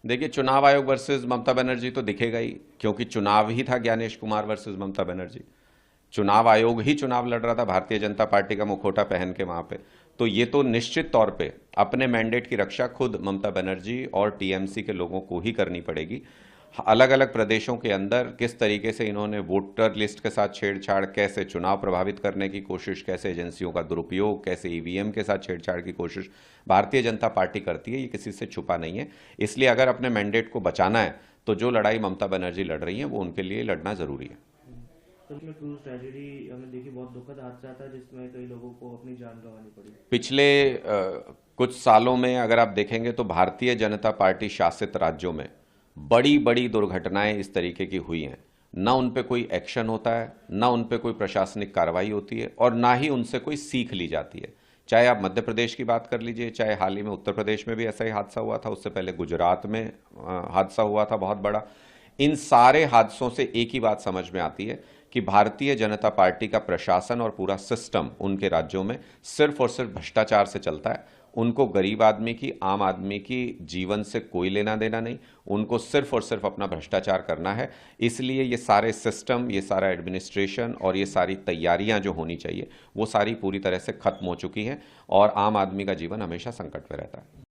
देखिए, चुनाव आयोग वर्सेस ममता बनर्जी तो दिखेगा ही, क्योंकि चुनाव ही था ज्ञानेश कुमार वर्सेस ममता बनर्जी। चुनाव आयोग ही चुनाव लड़ रहा था भारतीय जनता पार्टी का मुखौटा पहन के वहां पे। तो ये तो निश्चित तौर पे अपने मैंडेट की रक्षा खुद ममता बनर्जी और टीएमसी के लोगों को ही करनी पड़ेगी। अलग अलग प्रदेशों के अंदर किस तरीके से इन्होंने वोटर लिस्ट के साथ छेड़छाड़, कैसे चुनाव प्रभावित करने की कोशिश, कैसे एजेंसियों का दुरुपयोग, कैसे ईवीएम के साथ छेड़छाड़ की कोशिश भारतीय जनता पार्टी करती है, ये किसी से छुपा नहीं है। इसलिए अगर अपने मैंडेट को बचाना है तो जो लड़ाई ममता बनर्जी लड़ रही है वो उनके लिए लड़ना जरूरी है। तो उसमें क्रूज ट्रेजेडी हमने देखी, बहुत दुखद हादसा था जिसमें कई लोगों को अपनी जान गंवानी पड़ी। पिछले कुछ सालों में अगर आप देखेंगे तो भारतीय जनता पार्टी शासित राज्यों में बड़ी बड़ी दुर्घटनाएं इस तरीके की हुई हैं। ना उन पे कोई एक्शन होता है, ना उन पे कोई प्रशासनिक कार्रवाई होती है, और ना ही उनसे कोई सीख ली जाती है। चाहे आप मध्य प्रदेश की बात कर लीजिए, चाहे हाल ही में उत्तर प्रदेश में भी ऐसा ही हादसा हुआ था, उससे पहले गुजरात में हादसा हुआ था बहुत बड़ा। इन सारे हादसों से एक ही बात समझ में आती है कि भारतीय जनता पार्टी का प्रशासन और पूरा सिस्टम उनके राज्यों में सिर्फ और सिर्फ भ्रष्टाचार से चलता है। उनको गरीब आदमी की, आम आदमी की जीवन से कोई लेना देना नहीं। उनको सिर्फ और सिर्फ अपना भ्रष्टाचार करना है। इसलिए ये सारे सिस्टम, ये सारा एडमिनिस्ट्रेशन और ये सारी तैयारियां जो होनी चाहिए वो सारी पूरी तरह से खत्म हो चुकी हैं, और आम आदमी का जीवन हमेशा संकट में रहता है।